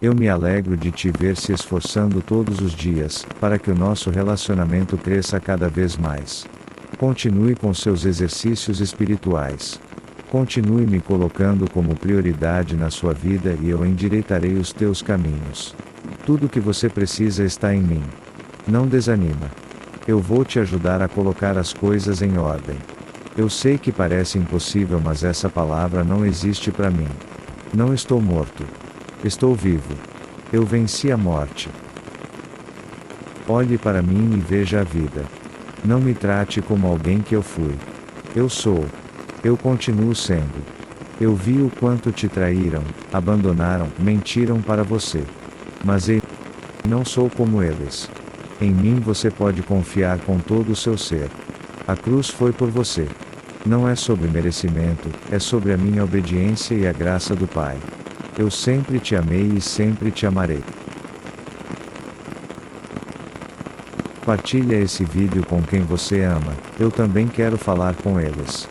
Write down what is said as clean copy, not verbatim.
Eu me alegro de te ver se esforçando todos os dias, para que o nosso relacionamento cresça cada vez mais. Continue com seus exercícios espirituais. Continue me colocando como prioridade na sua vida e eu endireitarei os teus caminhos. Tudo o que você precisa está em mim. Não desanima. Eu vou te ajudar a colocar as coisas em ordem. Eu sei que parece impossível, mas essa palavra não existe para mim. Não estou morto. Estou vivo. Eu venci a morte. Olhe para mim e veja a vida. Não me trate como alguém que eu fui. Eu sou. Eu continuo sendo. Eu vi o quanto te traíram, abandonaram, mentiram para você. Mas eu não sou como eles. Em mim você pode confiar com todo o seu ser. A cruz foi por você. Não é sobre merecimento, é sobre a minha obediência e a graça do Pai. Eu sempre te amei e sempre te amarei. Compartilha esse vídeo com quem você ama, eu também quero falar com eles.